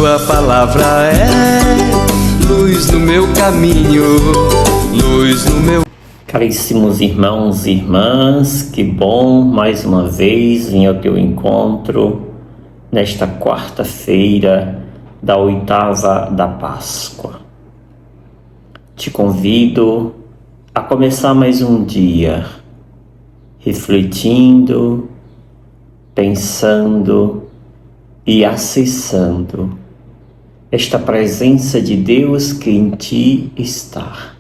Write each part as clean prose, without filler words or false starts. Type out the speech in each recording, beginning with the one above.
Tua palavra é luz no meu caminho, luz no meu... Caríssimos irmãos e irmãs, que bom mais uma vez vir ao teu encontro nesta quarta-feira da oitava da Páscoa. Te convido a começar mais um dia refletindo, pensando e acessando esta presença de Deus que em ti está.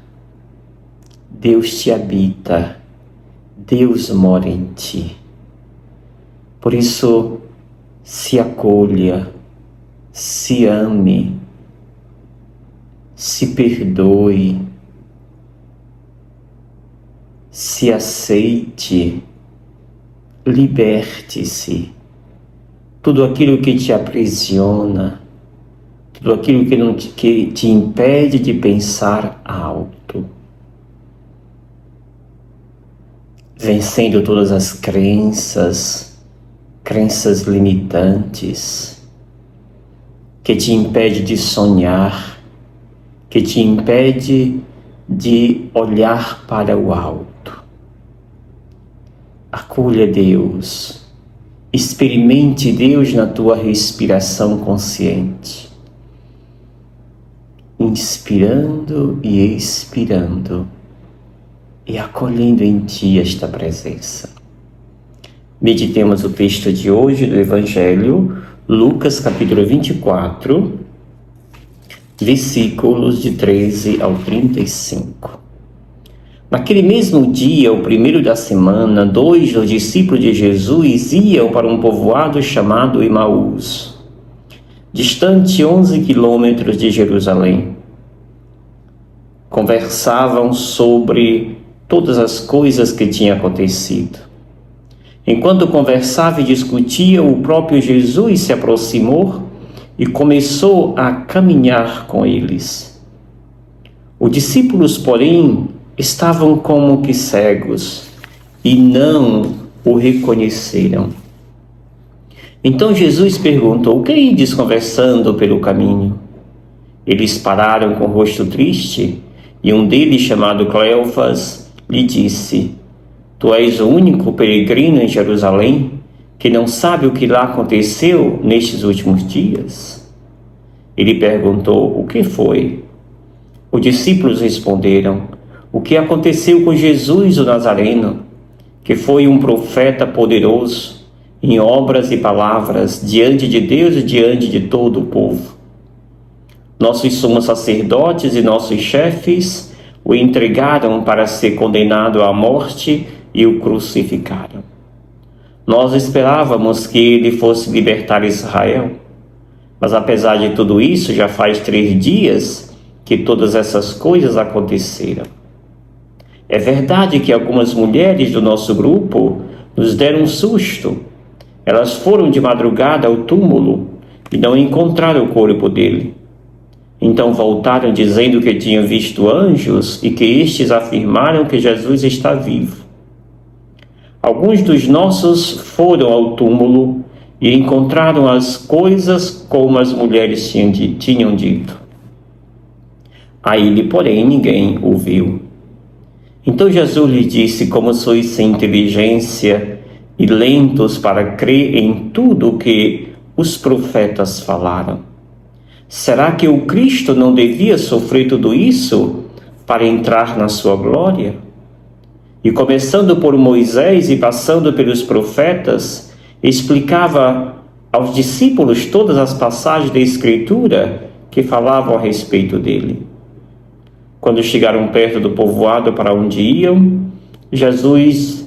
Deus te habita, Deus mora em ti. Por isso, se acolha, se ame, se perdoe, se aceite, liberte-se. Tudo aquilo que te aprisiona, tudo aquilo que te impede de pensar alto. Vencendo todas as crenças limitantes, que te impede de sonhar, que te impede de olhar para o alto. Acolha Deus, experimente Deus na tua respiração consciente, inspirando e expirando, e acolhendo em ti esta presença. Meditemos o texto de hoje do Evangelho, Lucas capítulo 24, versículos de 13 ao 35. Naquele mesmo dia, o primeiro da semana, 2 dos discípulos de Jesus iam para um povoado chamado Emaús, distante 11 quilômetros de Jerusalém. Conversavam sobre todas as coisas que tinham acontecido. Enquanto conversava e discutia, o próprio Jesus se aproximou e começou a caminhar com eles. Os discípulos, porém, estavam como que cegos e não o reconheceram. Então Jesus perguntou: "O que ides conversando pelo caminho?" Eles pararam com o rosto triste e um deles, chamado Cleofas, lhe disse: "Tu és o único peregrino em Jerusalém que não sabe o que lá aconteceu nestes últimos dias?" Ele perguntou: "O que foi?" Os discípulos responderam: "O que aconteceu com Jesus o Nazareno, que foi um profeta poderoso em obras e palavras diante de Deus e diante de todo o povo. Nossos sumos sacerdotes e nossos chefes o entregaram para ser condenado à morte e o crucificaram. Nós esperávamos que ele fosse libertar Israel, mas apesar de tudo isso, já faz 3 dias que todas essas coisas aconteceram. É verdade que algumas mulheres do nosso grupo nos deram um susto. Elas foram de madrugada ao túmulo e não encontraram o corpo dele. Então voltaram dizendo que tinham visto anjos e que estes afirmaram que Jesus está vivo. Alguns dos nossos foram ao túmulo e encontraram as coisas como as mulheres tinham dito. A ele, porém, ninguém o viu." Então Jesus lhe disse: "Como sois sem inteligência e lentos para crer em tudo o que os profetas falaram. Será que o Cristo não devia sofrer tudo isso para entrar na sua glória?" E começando por Moisés e passando pelos profetas, explicava aos discípulos todas as passagens da Escritura que falavam a respeito dele. Quando chegaram perto do povoado para onde iam, Jesus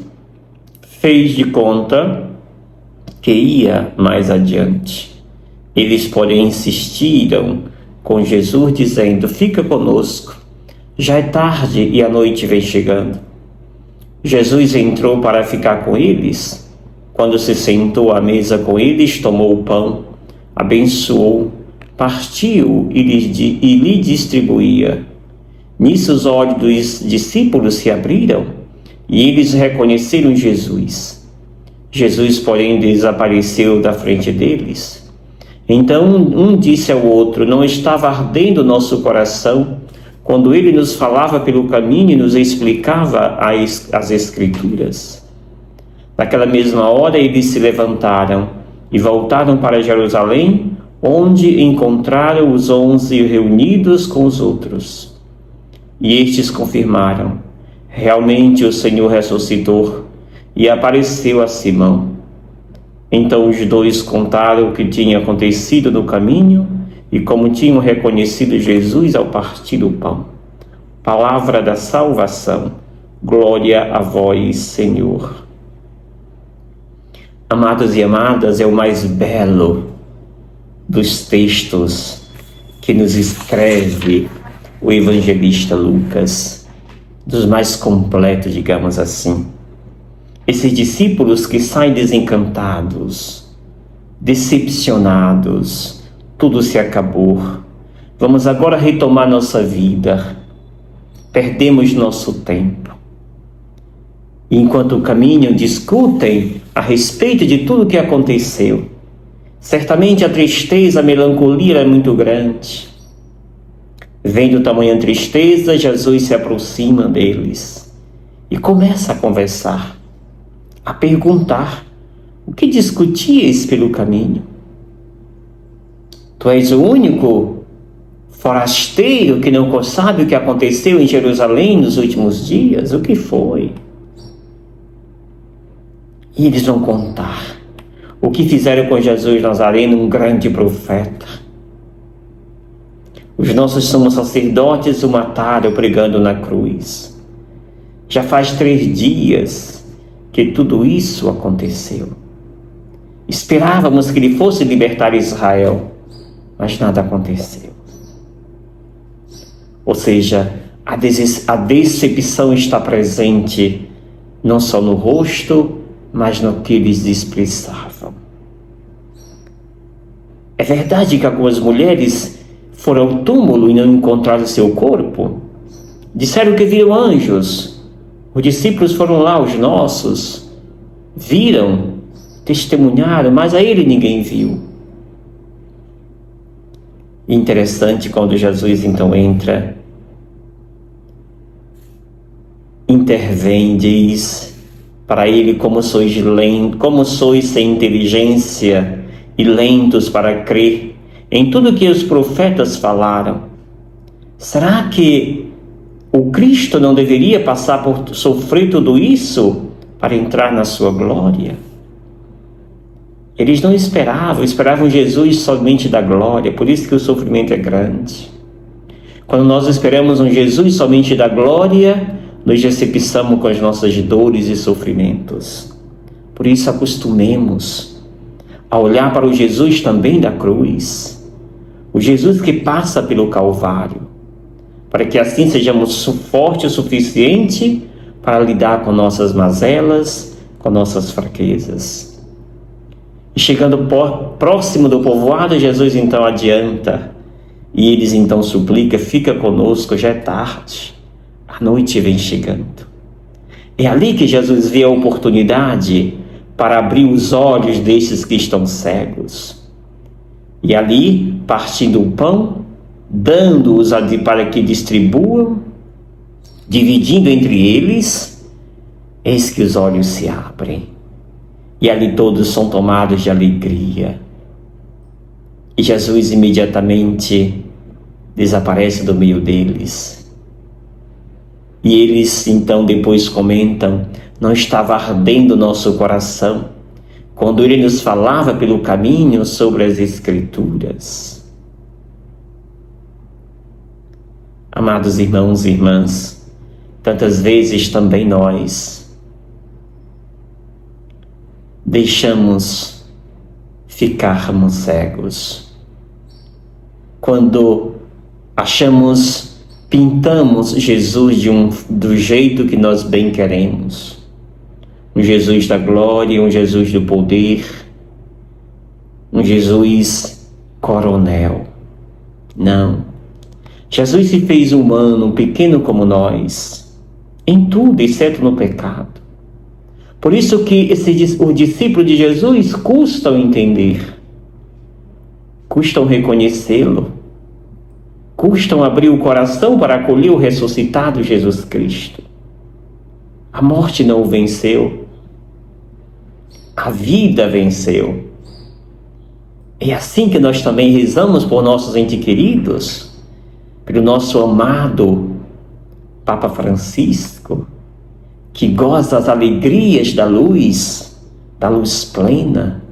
fez de conta que ia mais adiante. Eles, porém, insistiram com Jesus, dizendo: "Fica conosco, já é tarde e a noite vem chegando." Jesus entrou para ficar com eles. Quando se sentou à mesa com eles, tomou o pão, abençoou, partiu e lhe distribuía. Nisso os olhos dos discípulos se abriram e eles reconheceram Jesus. Jesus, porém, desapareceu da frente deles. Então um disse ao outro: não estava ardendo o nosso coração quando ele nos falava pelo caminho e nos explicava as Escrituras? Naquela mesma hora eles se levantaram e voltaram para Jerusalém, onde encontraram os 11 reunidos com os outros. E estes confirmaram: realmente o Senhor ressuscitou e apareceu a Simão. Então os dois contaram o que tinha acontecido no caminho e como tinham reconhecido Jesus ao partir o pão. Palavra da salvação. Glória a vós, Senhor. Amados e amadas, é o mais belo dos textos que nos escreve o evangelista Lucas, dos mais completos, digamos assim. Esses discípulos que saem desencantados, decepcionados, tudo se acabou, vamos agora retomar nossa vida, perdemos nosso tempo. E enquanto caminham, discutem a respeito de tudo o que aconteceu. Certamente a tristeza, a melancolia era muito grande. Vendo tamanha tristeza, Jesus se aproxima deles e começa a conversar, a perguntar: o que discutíeis pelo caminho? Tu és o único forasteiro que não sabe o que aconteceu em Jerusalém nos últimos dias? O que foi? E eles vão contar o que fizeram com Jesus Nazareno, um grande profeta. Os nossos sumos sacerdotes o mataram pregando na cruz. Já faz 3 dias que tudo isso aconteceu. Esperávamos que ele fosse libertar Israel, mas nada aconteceu. Ou seja, a decepção está presente não só no rosto, mas no que eles expressavam. É verdade que algumas mulheres foram ao túmulo e não encontraram seu corpo. Disseram que viram anjos. Os discípulos foram lá, os nossos, viram, testemunharam, mas a ele ninguém viu. Interessante quando Jesus então entra, intervém, diz para ele: como sois sem inteligência e lentos para crer em tudo que os profetas falaram. Será que o Cristo não deveria passar por sofrer tudo isso para entrar na sua glória? Eles não esperavam Jesus somente da glória, por isso que o sofrimento é grande. Quando nós esperamos um Jesus somente da glória, nos decepcionamos com as nossas dores e sofrimentos. Por isso acostumemos a olhar para o Jesus também da cruz, o Jesus que passa pelo Calvário, para que assim sejamos fortes o suficiente para lidar com nossas mazelas, com nossas fraquezas. E chegando próximo do povoado, Jesus então adianta, e eles então suplicam: fica conosco, já é tarde, a noite vem chegando. É ali que Jesus vê a oportunidade para abrir os olhos destes que estão cegos. E ali, partindo o pão, dando-os para que distribuam, dividindo entre eles, eis que os olhos se abrem. E ali todos são tomados de alegria. E Jesus imediatamente desaparece do meio deles. E eles então depois comentam: não estava ardendo o nosso coração quando ele nos falava pelo caminho sobre as Escrituras? Amados irmãos e irmãs, tantas vezes também nós deixamos ficarmos cegos. Quando pintamos Jesus do jeito que nós bem queremos. Um Jesus da glória, um Jesus do poder, um Jesus coronel. Não. Jesus se fez humano, pequeno como nós, em tudo, exceto no pecado. Por isso que os discípulos de Jesus custam entender. custam reconhecê-lo, custam abrir o coração para acolher o ressuscitado Jesus Cristo. A morte não o venceu, a vida venceu. É assim que nós também rezamos por nossos entes queridos, pelo nosso amado Papa Francisco, que goza as alegrias da luz plena,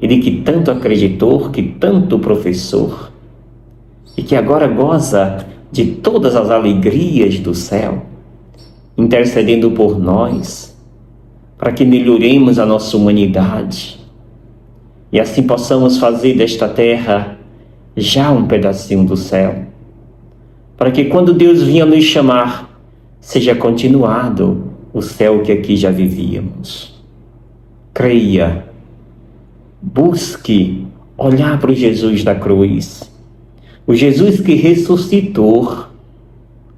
ele que tanto acreditou, que tanto professou, e que agora goza de todas as alegrias do céu, intercedendo por nós, para que melhoremos a nossa humanidade, e assim possamos fazer desta terra já um pedacinho do céu, para que quando Deus vinha nos chamar, seja continuado o céu que aqui já vivíamos. Creia, busque olhar para o Jesus da cruz, o Jesus que ressuscitou,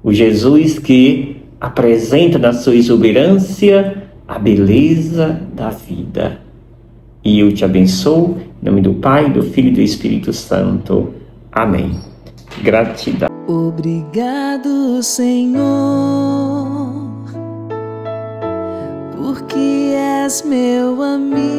o Jesus que apresenta na sua exuberância a beleza da vida. E eu te abençoo, em nome do Pai, do Filho e do Espírito Santo. Amém. Gratidão. Obrigado, Senhor, porque és meu amigo.